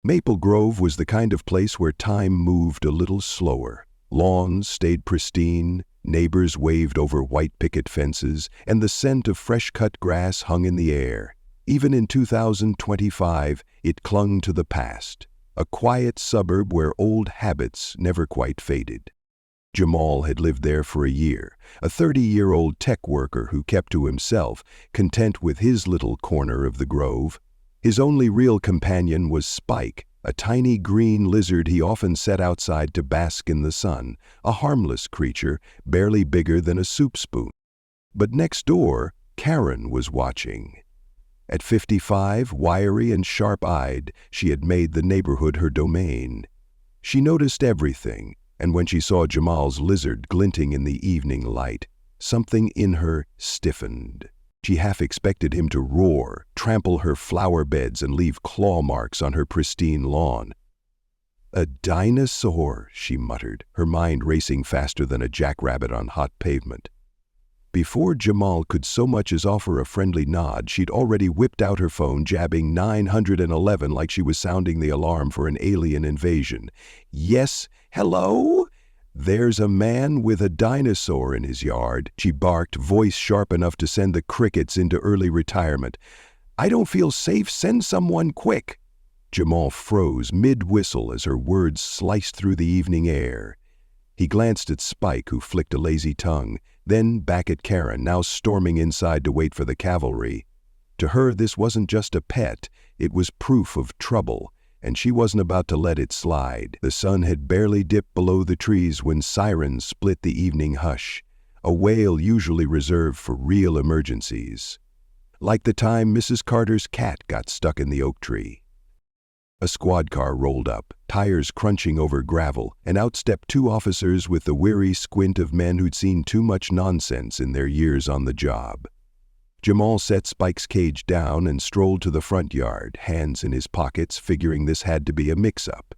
Maple Grove was the kind of place where time moved a little slower. Lawns stayed pristine, neighbors waved over white picket fences, and the scent of fresh-cut grass hung in the air. Even in 2025, it clung to the past, a quiet suburb where old habits never quite faded. Jamal had lived there for a year, a 30-year-old tech worker who kept to himself, content with his little corner of the grove. His only real companion was Spike, a tiny green lizard he often set outside to bask in the sun, a harmless creature, barely bigger than a soup spoon. But next door, Karen was watching. At 55, wiry and sharp-eyed, she had made the neighborhood her domain. She noticed everything, and when she saw Jamal's lizard glinting in the evening light, something in her stiffened. She half expected him to roar, trample her flower beds, and leave claw marks on her pristine lawn. "A dinosaur," she muttered, her mind racing faster than a jackrabbit on hot pavement. Before Jamal could so much as offer a friendly nod, she'd already whipped out her phone, jabbing 911 like she was sounding the alarm for an alien invasion. "Yes, hello? There's a man with a dinosaur in his yard," she barked, voice sharp enough to send the crickets into early retirement. "I don't feel safe. Send someone quick." Jamal froze mid-whistle as her words sliced through the evening air. He glanced at Spike, who flicked a lazy tongue, then back at Karen, now storming inside to wait for the cavalry. To her, this wasn't just a pet, it was proof of trouble, and she wasn't about to let it slide. The sun had barely dipped below the trees when sirens split the evening hush, a wail usually reserved for real emergencies. Like the time Mrs. Carter's cat got stuck in the oak tree. A squad car rolled up, tires crunching over gravel, and out stepped two officers with the weary squint of men who'd seen too much nonsense in their years on the job. Jamal set Spike's cage down and strolled to the front yard, hands in his pockets, figuring this had to be a mix-up.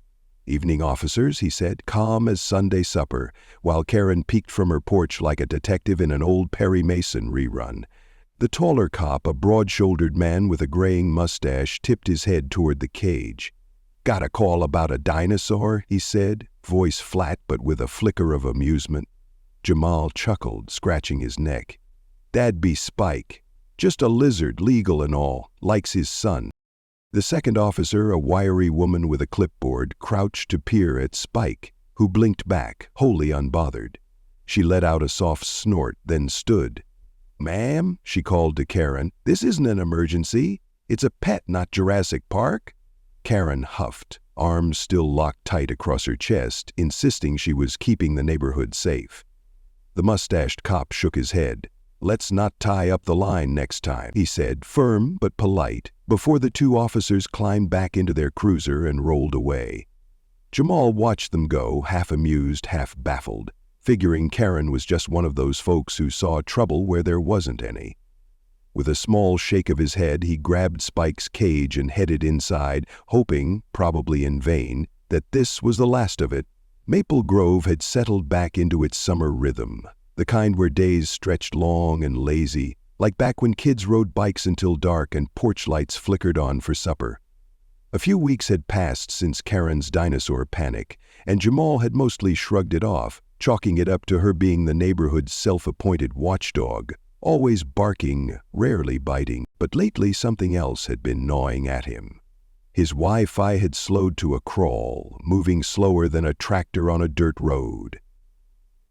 "Evening, officers," he said, calm as Sunday supper, while Karen peeked from her porch like a detective in an old Perry Mason rerun. The taller cop, a broad-shouldered man with a graying mustache, tipped his head toward the cage. "Got a call about a dinosaur?" he said, voice flat but with a flicker of amusement. Jamal chuckled, scratching his neck. "That'd be Spike. Just a lizard, legal and all, likes his son." The second officer, a wiry woman with a clipboard, crouched to peer at Spike, who blinked back, wholly unbothered. She let out a soft snort, then stood. "Ma'am," she called to Karen, "this isn't an emergency. It's a pet, not Jurassic Park." Karen huffed, arms still locked tight across her chest, insisting she was keeping the neighborhood safe. The mustached cop shook his head. "Let's not tie up the line next time," he said, firm but polite, before the two officers climbed back into their cruiser and rolled away. Jamal watched them go, half amused, half baffled, figuring Karen was just one of those folks who saw trouble where there wasn't any. With a small shake of his head, he grabbed Spike's cage and headed inside, hoping, probably in vain, that this was the last of it. Maple Grove had settled back into its summer rhythm, the kind where days stretched long and lazy, like back when kids rode bikes until dark and porch lights flickered on for supper. A few weeks had passed since Karen's dinosaur panic, and Jamal had mostly shrugged it off, chalking it up to her being the neighborhood's self-appointed watchdog, always barking, rarely biting, but lately something else had been gnawing at him. His Wi-Fi had slowed to a crawl, moving slower than a tractor on a dirt road.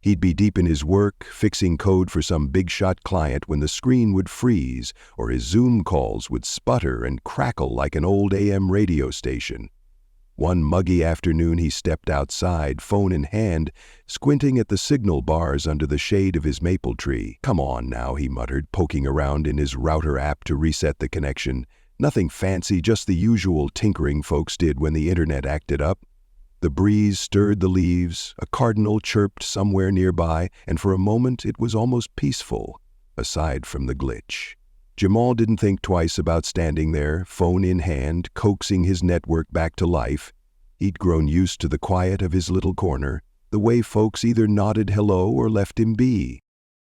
He'd be deep in his work, fixing code for some big-shot client when the screen would freeze, or his Zoom calls would sputter and crackle like an old AM radio station. One muggy afternoon he stepped outside, phone in hand, squinting at the signal bars under the shade of his maple tree. "Come on now," he muttered, poking around in his router app to reset the connection. "Nothing fancy, just the usual tinkering folks did when the internet acted up." The breeze stirred the leaves, a cardinal chirped somewhere nearby, and for a moment it was almost peaceful, aside from the glitch. Jamal didn't think twice about standing there, phone in hand, coaxing his network back to life. He'd grown used to the quiet of his little corner, the way folks either nodded hello or left him be.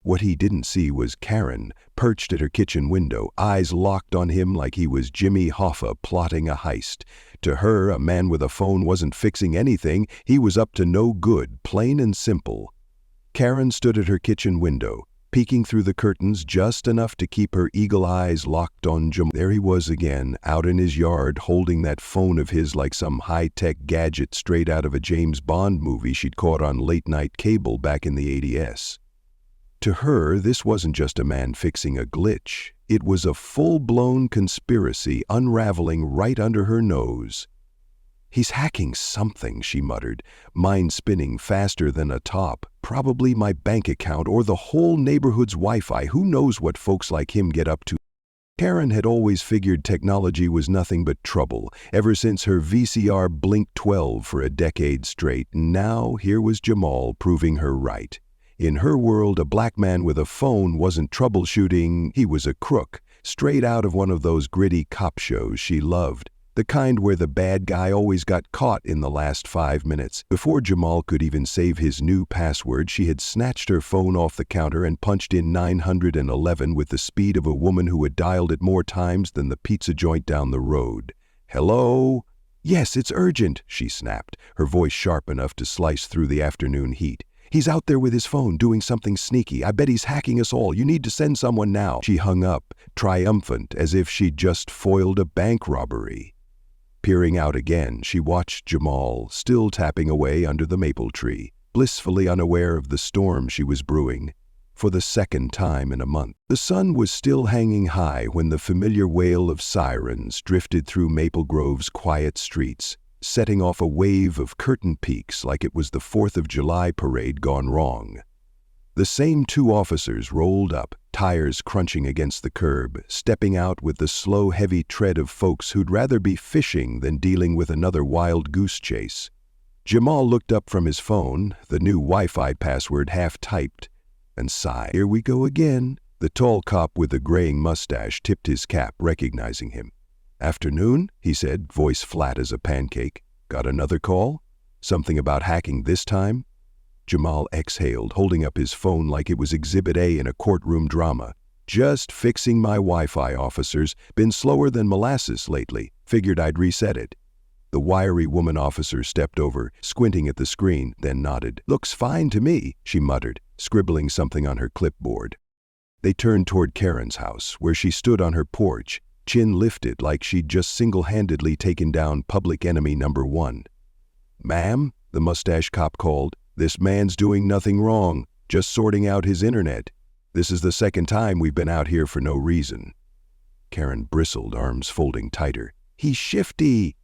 What he didn't see was Karen, perched at her kitchen window, eyes locked on him like he was Jimmy Hoffa plotting a heist, To her, a man with a phone wasn't fixing anything. He was up to no good, plain and simple. Karen stood at her kitchen window, peeking through the curtains just enough to keep her eagle eyes locked on Jamal. There he was again, out in his yard, holding that phone of his like some high-tech gadget straight out of a James Bond movie she'd caught on late-night cable back in the 80s. To her, this wasn't just a man fixing a glitch. It was a full-blown conspiracy unraveling right under her nose. "He's hacking something," she muttered, mind spinning faster than a top. "Probably my bank account or the whole neighborhood's Wi-Fi. Who knows what folks like him get up to?" Karen had always figured technology was nothing but trouble, ever since her VCR blinked 12 for a decade straight. Now, here was Jamal proving her right. In her world, a black man with a phone wasn't troubleshooting, he was a crook, straight out of one of those gritty cop shows she loved. The kind where the bad guy always got caught in the last 5 minutes. Before Jamal could even save his new password, she had snatched her phone off the counter and punched in 911 with the speed of a woman who had dialed it more times than the pizza joint down the road. "Hello?" "Yes, it's urgent," she snapped, her voice sharp enough to slice through the afternoon heat. "He's out there with his phone doing something sneaky. I bet he's hacking us all. You need to send someone now." She hung up, triumphant, as if she'd just foiled a bank robbery. Peering out again, she watched Jamal, still tapping away under the maple tree, blissfully unaware of the storm she was brewing. For the second time in a month. The sun was still hanging high when the familiar wail of sirens drifted through Maple Grove's quiet streets, setting off a wave of curtain peaks like it was the 4th of July parade gone wrong. The same 2 officers rolled up, tires crunching against the curb, stepping out with the slow, heavy tread of folks who'd rather be fishing than dealing with another wild goose chase. Jamal looked up from his phone, the new Wi-Fi password half-typed, and sighed. "Here we go again." The tall cop with the graying mustache tipped his cap, recognizing him. "Afternoon," he said, voice flat as a pancake. "Got another call? Something about hacking this time?" Jamal exhaled, holding up his phone like it was Exhibit A in a courtroom drama. "Just fixing my Wi-Fi, officers. Been slower than molasses lately. Figured I'd reset it." The wiry woman officer stepped over, squinting at the screen, then nodded. "Looks fine to me," she muttered, scribbling something on her clipboard. They turned toward Karen's house, where she stood on her porch, chin lifted like she'd just single-handedly taken down public enemy number 1. "Ma'am," the mustache cop called, "this man's doing nothing wrong, just sorting out his internet. This is the second time we've been out here for no reason." Karen bristled, arms folding tighter. "He's shifty."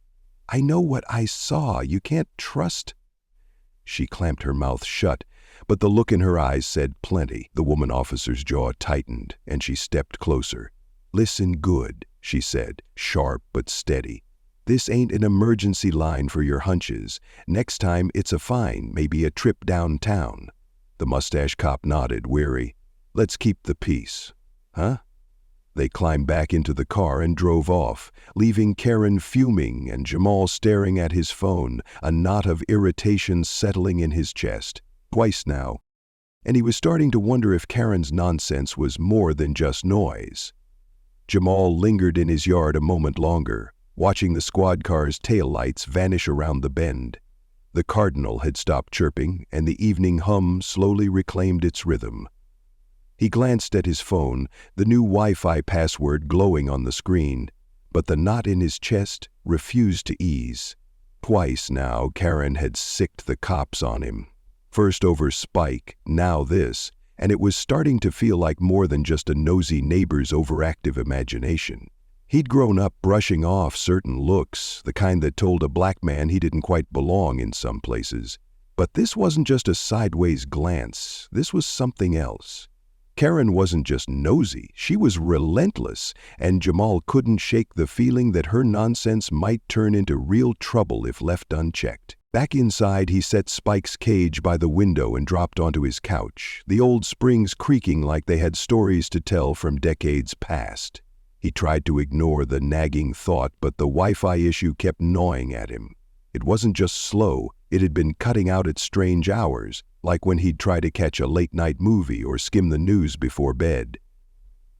"I know what I saw. You can't trust." She clamped her mouth shut, but the look in her eyes said plenty. The woman officer's jaw tightened, and she stepped closer. "Listen good," she said, sharp but steady. "This ain't an emergency line for your hunches. Next time it's a fine, maybe a trip downtown." The mustache cop nodded, weary. "Let's keep the peace." "Huh?" They climbed back into the car and drove off, leaving Karen fuming and Jamal staring at his phone, a knot of irritation settling in his chest. Twice now. And he was starting to wonder if Karen's nonsense was more than just noise. Jamal lingered in his yard a moment longer, watching the squad car's taillights vanish around the bend. The cardinal had stopped chirping, and the evening hum slowly reclaimed its rhythm. He glanced at his phone, the new Wi-Fi password glowing on the screen, but the knot in his chest refused to ease. Twice now Karen had sicked the cops on him. First over Spike, now this, and it was starting to feel like more than just a nosy neighbor's overactive imagination. He'd grown up brushing off certain looks, the kind that told a black man he didn't quite belong in some places. But this wasn't just a sideways glance, this was something else. Karen wasn't just nosy, she was relentless, and Jamal couldn't shake the feeling that her nonsense might turn into real trouble if left unchecked. Back inside, he set Spike's cage by the window and dropped onto his couch, the old springs creaking like they had stories to tell from decades past. He tried to ignore the nagging thought, but the Wi-Fi issue kept gnawing at him. It wasn't just slow, it had been cutting out at strange hours, like when he'd try to catch a late-night movie or skim the news before bed.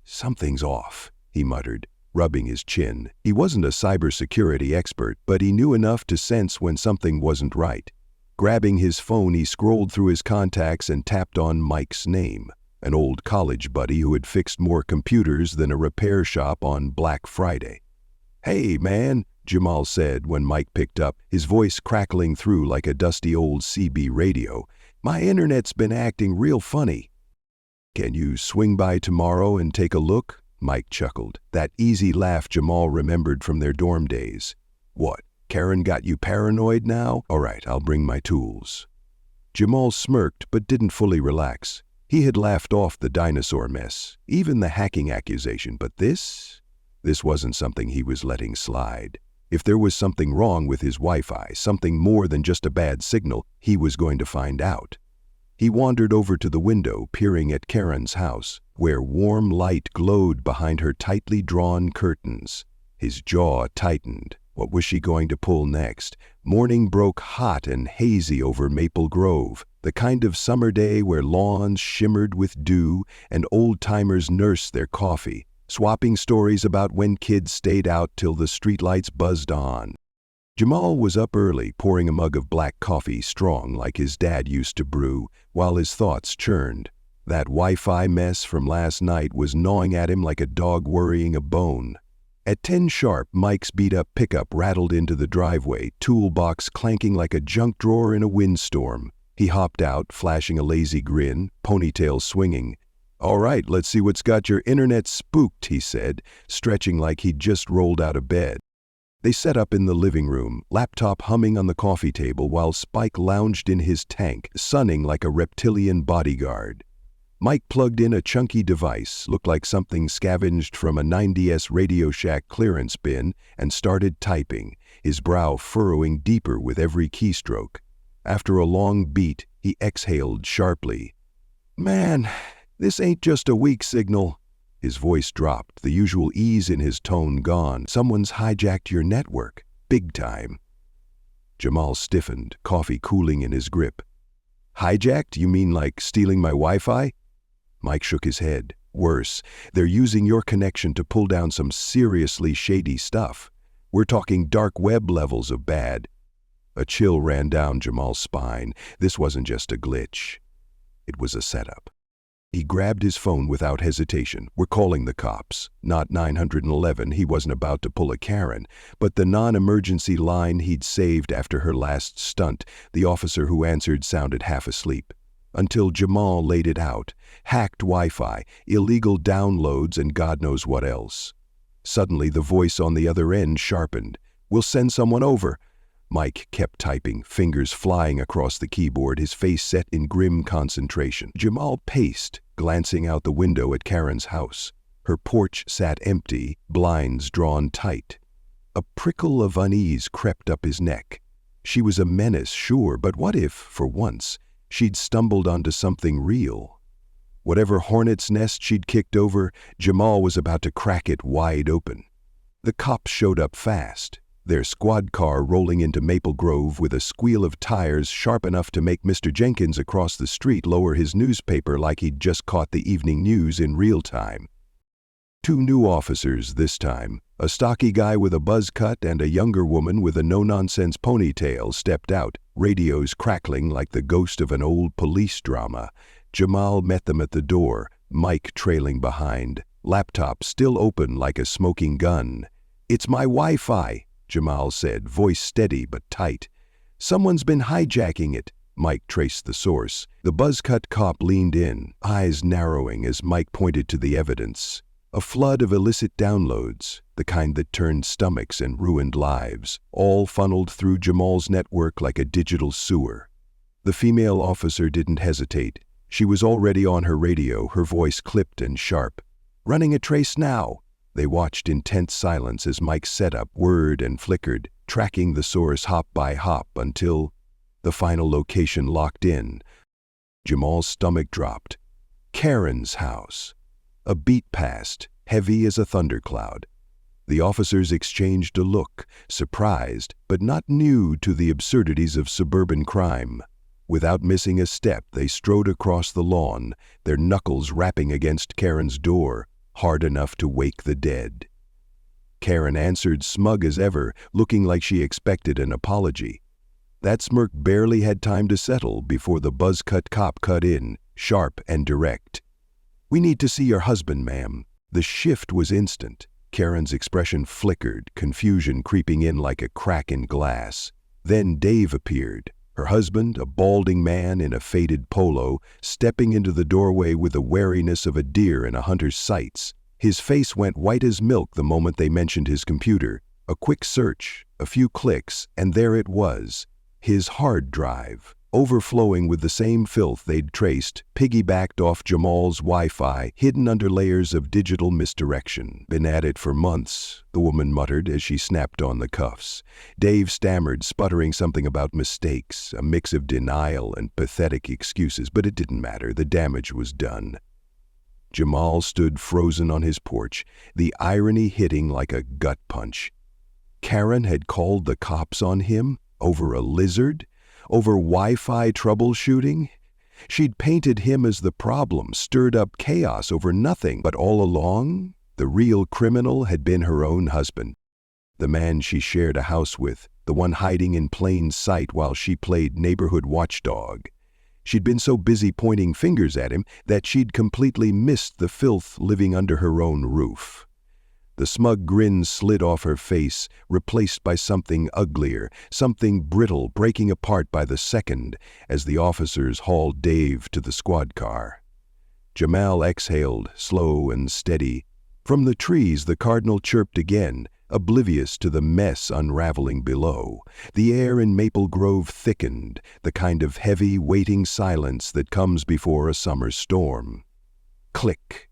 "Something's off," he muttered. rubbing his chin. He wasn't a cybersecurity expert, but he knew enough to sense when something wasn't right. Grabbing his phone, he scrolled through his contacts and tapped on Mike's name, an old college buddy who had fixed more computers than a repair shop on Black Friday. "Hey, man," Jamal said when Mike picked up, his voice crackling through like a dusty old CB radio. "My internet's been acting real funny." "Can you swing by tomorrow and take a look?" Mike chuckled, that easy laugh Jamal remembered from their dorm days. "What, Karen got you paranoid now? All right, I'll bring my tools." Jamal smirked but didn't fully relax. He had laughed off the Dinosaur mess, even the hacking accusation, but this wasn't something he was letting slide. If there was something wrong with his Wi-Fi, something more than just a bad signal, he was going to find out. He wandered over to the window, peering at Karen's house, where warm light glowed behind her tightly drawn curtains. His jaw tightened. What was she going to pull next? Morning broke hot and hazy over Maple Grove, the kind of summer day where lawns shimmered with dew and old-timers nursed their coffee, swapping stories about when kids stayed out till the streetlights buzzed on. Jamal was up early, pouring a mug of black coffee strong like his dad used to brew, while his thoughts churned. That Wi-Fi mess from last night was gnawing at him like a dog worrying a bone. At 10 sharp, Mike's beat-up pickup rattled into the driveway, toolbox clanking like a junk drawer in a windstorm. He hopped out, flashing a lazy grin, ponytail swinging. "All right, let's see what's got your internet spooked," he said, stretching like he'd just rolled out of bed. They set up in the living room, laptop humming on the coffee table while Spike lounged in his tank, sunning like a reptilian bodyguard. Mike plugged in a chunky device, looked like something scavenged from a 90s Radio Shack clearance bin, and started typing, his brow furrowing deeper with every keystroke. After a long beat, he exhaled sharply. "Man, this ain't just a weak signal." His voice dropped, the usual ease in his tone gone. "Someone's hijacked your network. Big time." Jamal stiffened, coffee cooling in his grip. "Hijacked? You mean like stealing my Wi-Fi?" Mike shook his head. "Worse, they're using your connection to pull down some seriously shady stuff. We're talking dark web levels of bad." A chill ran down Jamal's spine. This wasn't just a glitch. It was a setup. He grabbed his phone without hesitation. "We're calling the cops." Not 911, he wasn't about to pull a Karen, but the non-emergency line he'd saved after her last stunt. The officer who answered sounded half asleep. Until Jamal laid it out. Hacked Wi-Fi, illegal downloads, and God knows what else. Suddenly the voice on the other end sharpened. "We'll send someone over." Mike kept typing, fingers flying across the keyboard, his face set in grim concentration. Jamal paced, glancing out the window at Karen's house. Her porch sat empty, blinds drawn tight. A prickle of unease crept up his neck. She was a menace, sure, but what if, for once, she'd stumbled onto something real? Whatever hornet's nest she'd kicked over, Jamal was about to crack it wide open. The cops showed up fast, their squad car rolling into Maple Grove with a squeal of tires sharp enough to make Mr. Jenkins across the street lower his newspaper like he'd just caught the evening news in real time. 2 new officers this time. A stocky guy with a buzz cut and a younger woman with a no-nonsense ponytail stepped out, radios crackling like the ghost of an old police drama. Jamal met them at the door, Mike trailing behind, laptop still open like a smoking gun. "It's my Wi-Fi," Jamal said, voice steady but tight. "Someone's been hijacking it." Mike traced the source. The buzz-cut cop leaned in, eyes narrowing as Mike pointed to the evidence. A flood of illicit downloads, the kind that turned stomachs and ruined lives, all funneled through Jamal's network like a digital sewer. The female officer didn't hesitate. She was already on her radio, her voice clipped and sharp. "Running a trace now." They watched in tense silence as Mike set up, whirred and flickered, tracking the source hop by hop until the final location locked in. Jamal's stomach dropped. Karen's house. A beat passed, heavy as a thundercloud. The officers exchanged a look, surprised, but not new to the absurdities of suburban crime. Without missing a step, they strode across the lawn, their knuckles rapping against Karen's door, hard enough to wake the dead. Karen answered, smug as ever, looking like she expected an apology. That smirk barely had time to settle before the buzz-cut cop cut in, sharp and direct. "We need to see your husband, ma'am." The shift was instant. Karen's expression flickered, confusion creeping in like a crack in glass. Then Dave appeared, her husband, a balding man in a faded polo, stepping into the doorway with the wariness of a deer in a hunter's sights. His face went white as milk the moment they mentioned his computer. A quick search, a few clicks, and there it was. His hard drive, overflowing with the same filth they'd traced, piggybacked off Jamal's Wi-Fi, hidden under layers of digital misdirection. "Been at it for months," the woman muttered as she snapped on the cuffs. Dave stammered, sputtering something about mistakes, a mix of denial and pathetic excuses, but it didn't matter. The damage was done. Jamal stood frozen on his porch, the irony hitting like a gut punch. Karen had called the cops on him? Over a lizard? Over Wi-Fi troubleshooting? She'd painted him as the problem, stirred up chaos over nothing, but all along, the real criminal had been her own husband. The man she shared a house with, the one hiding in plain sight while she played neighborhood watchdog. She'd been so busy pointing fingers at him that she'd completely missed the filth living under her own roof. The smug grin slid off her face, replaced by something uglier, something brittle, breaking apart by the second as the officers hauled Dave to the squad car. Jamal exhaled, slow and steady. From the trees the cardinal chirped again, oblivious to the mess unraveling below. The air in Maple Grove thickened, the kind of heavy, waiting silence that comes before a summer storm. Click.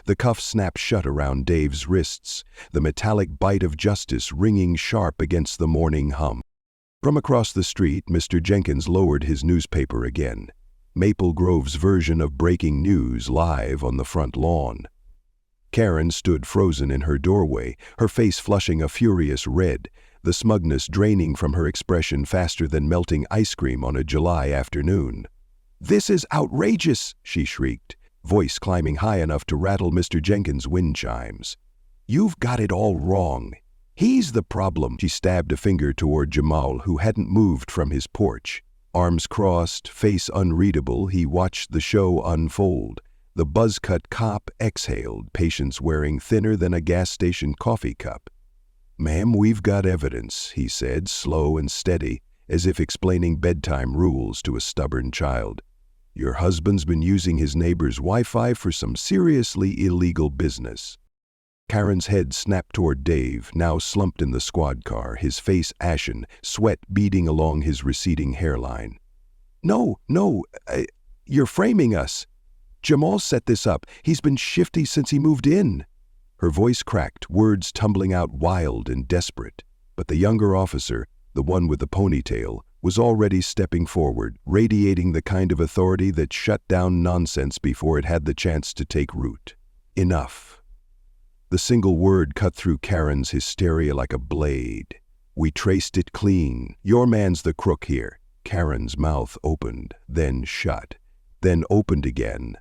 The cuff snapped shut around Dave's wrists, the metallic bite of justice ringing sharp against the morning hum. From across the street, Mr. Jenkins lowered his newspaper again. Maple Grove's version of breaking news live on the front lawn. Karen stood frozen in her doorway, her face flushing a furious red, the smugness draining from her expression faster than melting ice cream on a July afternoon. "This is outrageous!" she shrieked, voice climbing high enough to rattle Mr. Jenkins' wind chimes. "You've got it all wrong. He's the problem." She stabbed a finger toward Jamal, who hadn't moved from his porch. Arms crossed, face unreadable, he watched the show unfold. The buzz-cut cop exhaled, patience wearing thinner than a gas station coffee cup. "Ma'am, we've got evidence," he said, slow and steady, as if explaining bedtime rules to a stubborn child. "Your husband's been using his neighbor's Wi-Fi for some seriously illegal business." Karen's head snapped toward Dave, now slumped in the squad car, his face ashen, sweat beading along his receding hairline. No, you're framing us. Jamal set this up. He's been shifty since he moved in." Her voice cracked, words tumbling out wild and desperate. But the younger officer, the one with the ponytail, was already stepping forward, radiating the kind of authority that shut down nonsense before it had the chance to take root. "Enough." The single word cut through Karen's hysteria like a blade. "We traced it clean. Your man's the crook here." Karen's mouth opened, then shut, then opened again.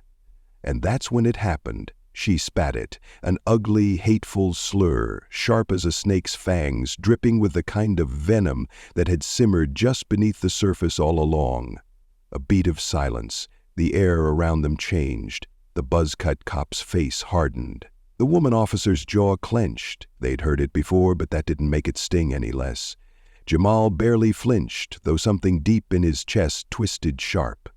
And that's when it happened. She spat it, an ugly, hateful slur, sharp as a snake's fangs, dripping with the kind of venom that had simmered just beneath the surface all along. A beat of silence. The air around them changed. The buzz-cut cop's face hardened. The woman officer's jaw clenched. They'd heard it before, but that didn't make it sting any less. Jamal barely flinched, though something deep in his chest twisted sharp.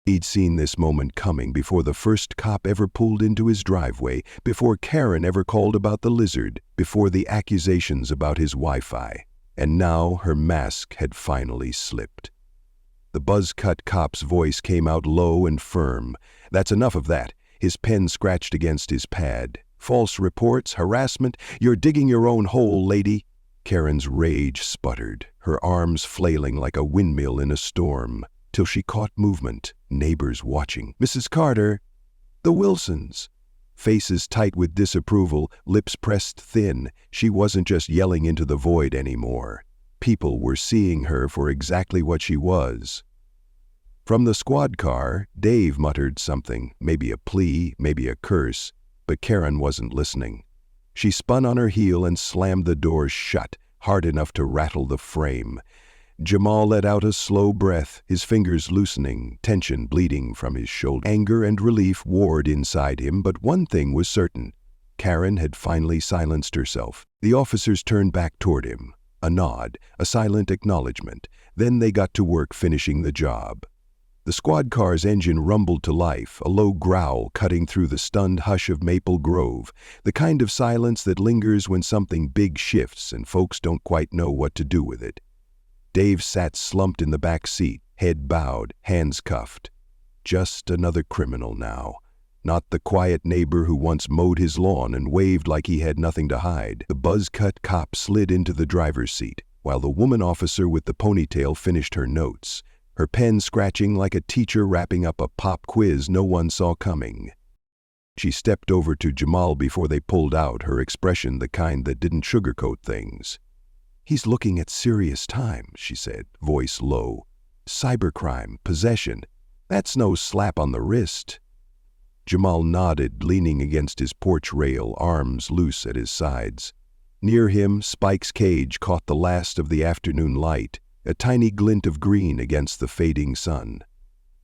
He'd seen this moment coming before the first cop ever pulled into his driveway, before Karen ever called about the lizard, before the accusations about his Wi-Fi. And now her mask had finally slipped. The buzz-cut cop's voice came out low and firm. "That's enough of that." His pen scratched against his pad. "False reports, harassment, you're digging your own hole, lady." Karen's rage sputtered, her arms flailing like a windmill in a storm, till she caught movement, neighbors watching. "Mrs. Carter!" "The Wilsons!" Faces tight with disapproval, lips pressed thin. She wasn't just yelling into the void anymore. People were seeing her for exactly what she was. From the squad car, Dave muttered something, maybe a plea, maybe a curse, but Karen wasn't listening. She spun on her heel and slammed the door shut, hard enough to rattle the frame. Jamal let out a slow breath, his fingers loosening, tension bleeding from his shoulder. Anger and relief warred inside him, but one thing was certain. Karen had finally silenced herself. The officers turned back toward him. A nod, a silent acknowledgement. Then they got to work finishing the job. The squad car's engine rumbled to life, a low growl cutting through the stunned hush of Maple Grove, the kind of silence that lingers when something big shifts and folks don't quite know what to do with it. Dave sat slumped in the back seat, head bowed, hands cuffed. Just another criminal now. Not the quiet neighbor who once mowed his lawn and waved like he had nothing to hide. The buzz-cut cop slid into the driver's seat, while the woman officer with the ponytail finished her notes, her pen scratching like a teacher wrapping up a pop quiz no one saw coming. She stepped over to Jamal before they pulled out, her expression the kind that didn't sugarcoat things. "He's looking at serious time," she said, voice low. "Cybercrime, possession. That's no slap on the wrist." Jamal nodded, leaning against his porch rail, arms loose at his sides. Near him, Spike's cage caught the last of the afternoon light, a tiny glint of green against the fading sun.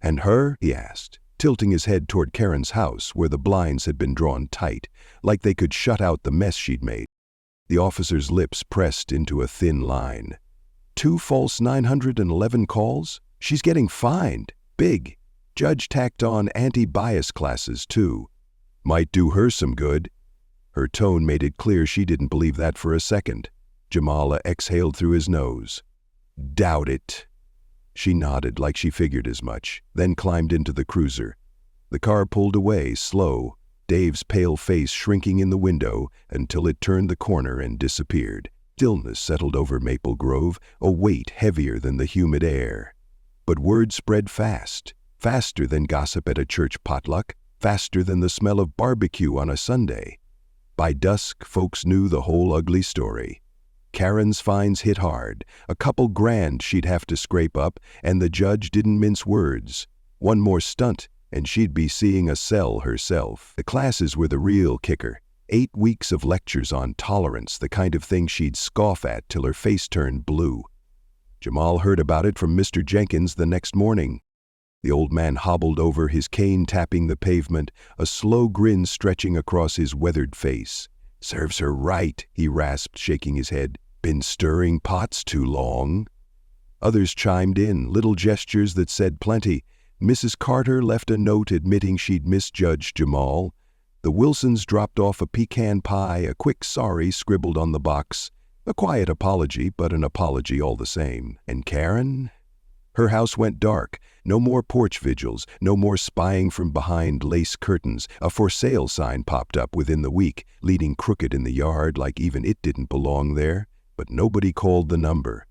"And her?" he asked, tilting his head toward Karen's house where the blinds had been drawn tight, like they could shut out the mess she'd made. The officer's lips pressed into a thin line. 2 false 911 calls? She's getting fined. Big. Judge tacked on anti-bias classes, too. Might do her some good. Her tone made it clear she didn't believe that for a second. Jamala exhaled through his nose. "Doubt it." She nodded like she figured as much, then climbed into the cruiser. The car pulled away, slow, Dave's pale face shrinking in the window until it turned the corner and disappeared. Stillness settled over Maple Grove, a weight heavier than the humid air. But word spread fast, faster than gossip at a church potluck, faster than the smell of barbecue on a Sunday. By dusk, folks knew the whole ugly story. Karen's fines hit hard, a couple grand she'd have to scrape up, and the judge didn't mince words. One more stunt, and she'd be seeing a cell herself. The classes were the real kicker. 8 weeks of lectures on tolerance, the kind of thing she'd scoff at till her face turned blue. Jamal heard about it from Mr. Jenkins the next morning. The old man hobbled over, his cane tapping the pavement, a slow grin stretching across his weathered face. "Serves her right," he rasped, shaking his head. "Been stirring pots too long." Others chimed in, little gestures that said plenty. Mrs. Carter left a note admitting she'd misjudged Jamal. The Wilsons dropped off a pecan pie, a quick sorry scribbled on the box. A quiet apology, but an apology all the same. And Karen? Her house went dark. No more porch vigils, no more spying from behind lace curtains. A for sale sign popped up within the week, leading crooked in the yard like even it didn't belong there. But nobody called the number.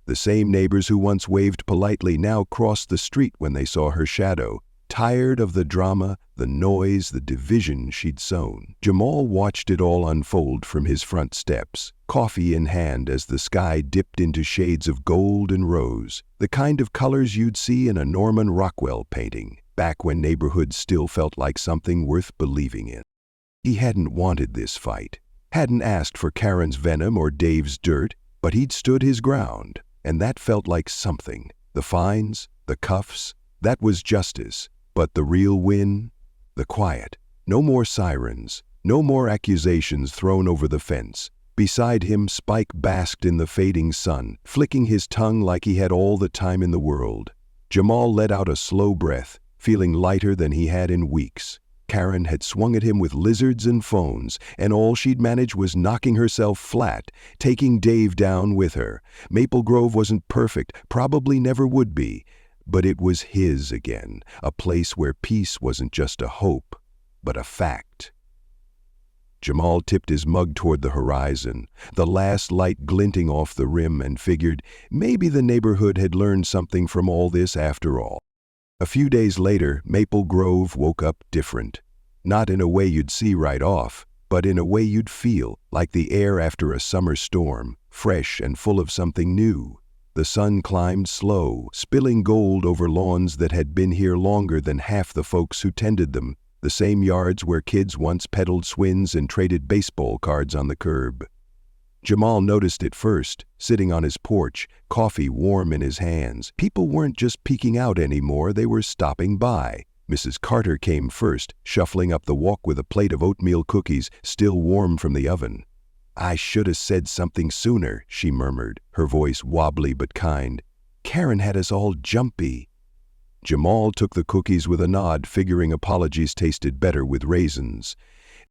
The same neighbors who once waved politely now crossed the street when they saw her shadow, tired of the drama, the noise, the division she'd sown. Jamal watched it all unfold from his front steps, coffee in hand as the sky dipped into shades of gold and rose, the kind of colors you'd see in a Norman Rockwell painting, back when neighborhoods still felt like something worth believing in. He hadn't wanted this fight, hadn't asked for Karen's venom or Dave's dirt, but he'd stood his ground, and that felt like something. The fines, the cuffs, that was justice. But the real win? The quiet. No more sirens, no more accusations thrown over the fence. Beside him, Spike basked in the fading sun, flicking his tongue like he had all the time in the world. Jamal let out a slow breath, feeling lighter than he had in weeks. Karen had swung at him with lizards and phones, and all she'd managed was knocking herself flat, taking Dave down with her. Maple Grove wasn't perfect, probably never would be. But it was his again, a place where peace wasn't just a hope, but a fact. Jamal tipped his mug toward the horizon, the last light glinting off the rim, and figured maybe the neighborhood had learned something from all this after all. A few days later, Maple Grove woke up different. Not in a way you'd see right off, but in a way you'd feel, like the air after a summer storm, fresh and full of something new. The sun climbed slow, spilling gold over lawns that had been here longer than half the folks who tended them. the same yards where kids once peddled swins and traded baseball cards on the curb. Jamal noticed it first, sitting on his porch, coffee warm in his hands. People weren't just peeking out anymore, they were stopping by. Mrs. Carter came first, shuffling up the walk with a plate of oatmeal cookies still warm from the oven. "I should have said something sooner," she murmured, her voice wobbly but kind. "Karen had us all jumpy." Jamal took the cookies with a nod, figuring apologies tasted better with raisins.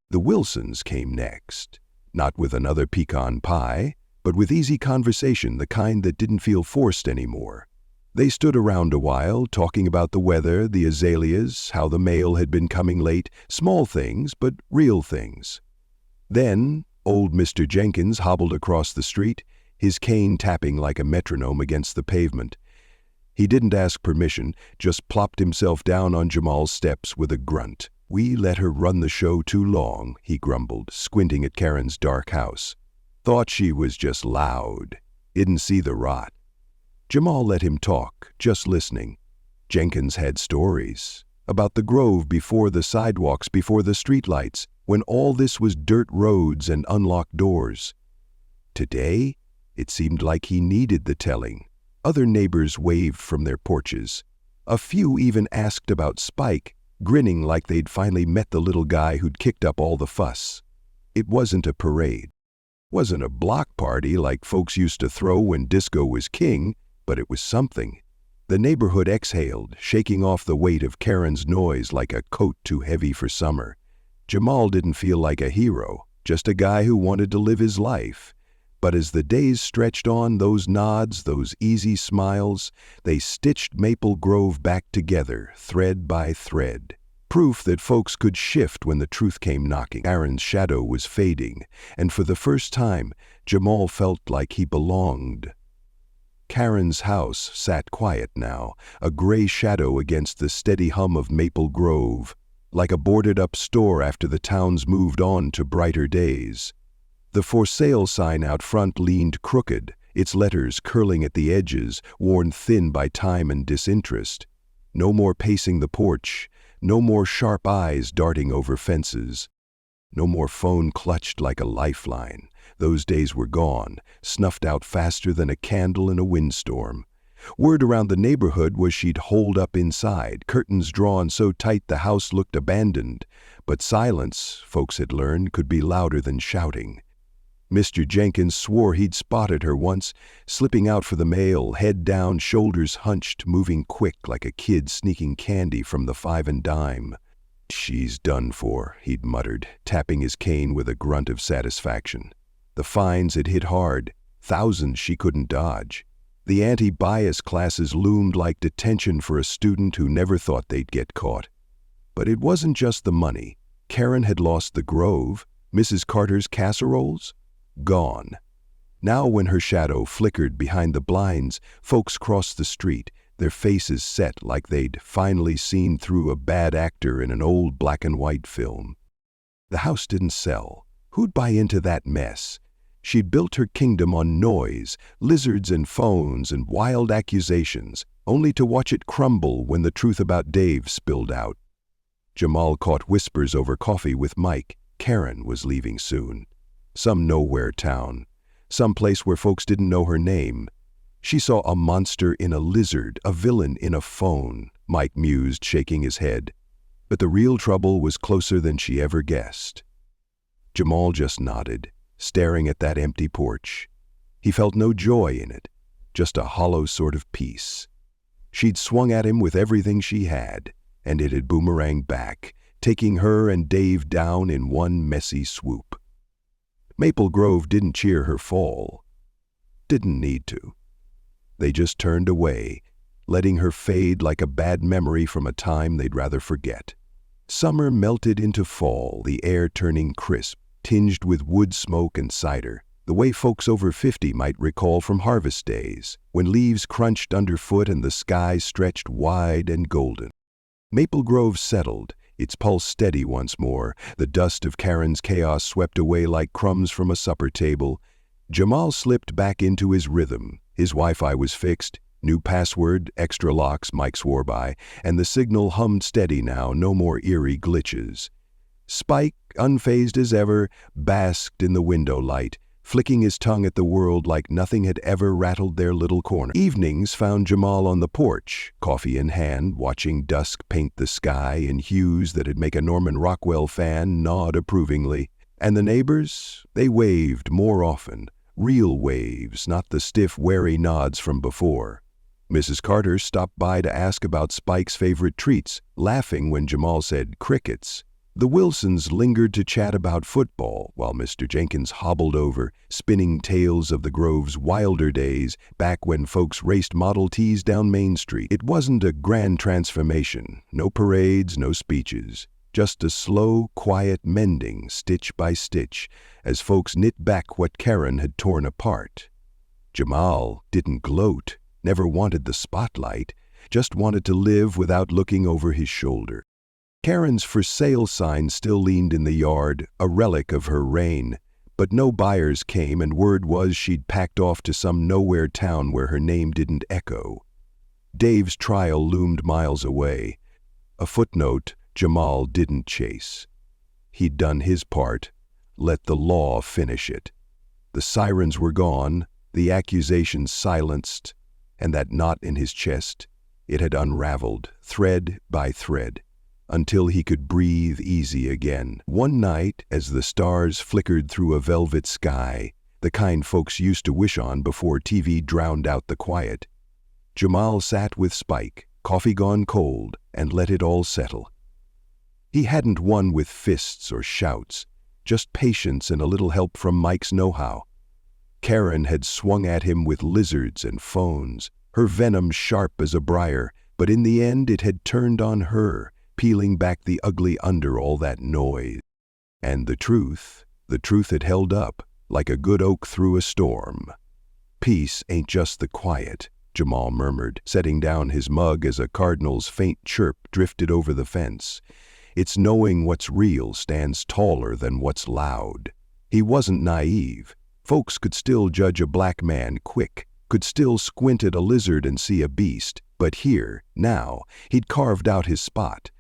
The Wilsons came next. Not with another pecan pie, but with easy conversation, the kind that didn't feel forced anymore. They stood around a while, talking about the weather, the azaleas, how the mail had been coming late, small things, but real things. Then, old Mr. Jenkins hobbled across the street, his cane tapping like a metronome against the pavement. He didn't ask permission, just plopped himself down on Jamal's steps with a grunt. "We let her run the show too long," he grumbled, squinting at Karen's dark house. "Thought she was just loud. Didn't see the rot." Jamal let him talk, just listening. Jenkins had stories about the grove before the sidewalks, before the streetlights, when all this was dirt roads and unlocked doors. Today, it seemed like he needed the telling. Other neighbors waved from their porches. A few even asked about Spike, grinning like they'd finally met the little guy who'd kicked up all the fuss. It wasn't a parade. Wasn't a block party like folks used to throw when disco was king, but it was something. The neighborhood exhaled, shaking off the weight of Karen's noise like a coat too heavy for summer. Jamal didn't feel like a hero, just a guy who wanted to live his life. But as the days stretched on, those nods, those easy smiles, they stitched Maple Grove back together, thread by thread. Proof that folks could shift when the truth came knocking. Karen's shadow was fading, and for the first time, Jamal felt like he belonged. Karen's house sat quiet now, a gray shadow against the steady hum of Maple Grove, like a boarded-up store after the town's moved on to brighter days. The for sale sign out front leaned crooked, its letters curling at the edges, worn thin by time and disinterest. No more pacing the porch, no more sharp eyes darting over fences. No more phone clutched like a lifeline. Those days were gone, snuffed out faster than a candle in a windstorm. Word around the neighborhood was she'd holed up inside, curtains drawn so tight the house looked abandoned. But silence, folks had learned, could be louder than shouting. Mr. Jenkins swore he'd spotted her once, slipping out for the mail, head down, shoulders hunched, moving quick like a kid sneaking candy from the 5 and dime. "She's done for," he'd muttered, tapping his cane with a grunt of satisfaction. The fines had hit hard, thousands she couldn't dodge. The anti-bias classes loomed like detention for a student who never thought they'd get caught. But it wasn't just the money. Karen had lost the Grove, Mrs. Carter's casseroles. Gone. Now when her shadow flickered behind the blinds, folks crossed the street, their faces set like they'd finally seen through a bad actor in an old black-and-white film. The house didn't sell. Who'd buy into that mess? She'd built her kingdom on noise, lizards and phones and wild accusations, only to watch it crumble when the truth about Dave spilled out. Jamal caught whispers over coffee with Mike. Karen was leaving soon. Some nowhere town. Some place where folks didn't know her name. She saw a monster in a lizard, a villain in a phone, Mike mused, shaking his head. But the real trouble was closer than she ever guessed. Jamal just nodded, staring at that empty porch. He felt no joy in it, just a hollow sort of peace. She'd swung at him with everything she had, and it had boomeranged back, taking her and Dave down in one messy swoop. Maple Grove didn't cheer her fall. Didn't need to. They just turned away, letting her fade like a bad memory from a time they'd rather forget. Summer melted into fall, the air turning crisp, tinged with wood smoke and cider, the way folks over 50 might recall from harvest days, when leaves crunched underfoot and the sky stretched wide and golden. Maple Grove settled, its pulse steady once more, the dust of Karen's chaos swept away like crumbs from a supper table. Jamal slipped back into his rhythm. His Wi-Fi was fixed, New password, extra locks, Mike swore by, and the signal hummed steady now, no more eerie glitches. Spike, unfazed as ever, basked in the window light, flicking his tongue at the world like nothing had ever rattled their little corner. Evenings found Jamal on the porch, coffee in hand, watching dusk paint the sky in hues that'd make a Norman Rockwell fan nod approvingly. And the neighbors? They waved more often. Real waves, not the stiff, wary nods from before. Mrs. Carter stopped by to ask about Spike's favorite treats, laughing when Jamal said crickets. The Wilsons lingered to chat about football, while Mr. Jenkins hobbled over, spinning tales of the Grove's wilder days, back when folks raced Model Ts down Main Street. It wasn't a grand transformation, no parades, no speeches, just a slow, quiet mending, stitch by stitch, as folks knit back what Karen had torn apart. Jamal didn't gloat, never wanted the spotlight, just wanted to live without looking over his shoulder. Karen's for sale sign still leaned in the yard, a relic of her reign, but no buyers came, and word was she'd packed off to some nowhere town where her name didn't echo. Dave's trial loomed miles away. A footnote Jamal didn't chase. He'd done his part. Let the law finish it. The sirens were gone, the accusations silenced, and that knot in his chest, it had unraveled, thread by thread, until he could breathe easy again. One night, as the stars flickered through a velvet sky, the kind folks used to wish on before TV drowned out the quiet, Jamal sat with Spike, coffee gone cold, and let it all settle. He hadn't won with fists or shouts, just patience and a little help from Mike's know-how. Karen had swung at him with lizards and phones, her venom sharp as a briar, but in the end it had turned on her, peeling back the ugly under all that noise. And the truth had held up, like a good oak through a storm. Peace ain't just the quiet, Jamal murmured, setting down his mug as a cardinal's faint chirp drifted over the fence. It's knowing what's real stands taller than what's loud. He wasn't naive. Folks could still judge a black man quick, could still squint at a lizard and see a beast, but here, now, he'd carved out his spot.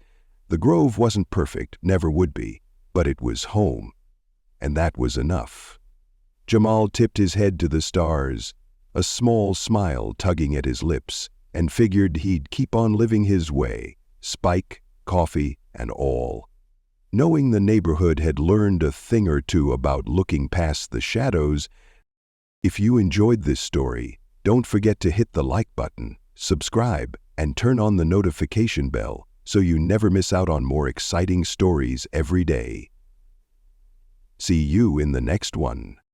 The Grove wasn't perfect, never would be, but it was home. And that was enough. Jamal tipped his head to the stars, a small smile tugging at his lips, and figured he'd keep on living his way, Spike, coffee, and all. Knowing the neighborhood had learned a thing or two about looking past the shadows. If you enjoyed this story, don't forget to hit the like button, subscribe, and turn on the notification bell so you never miss out on more exciting stories every day. See you in the next one.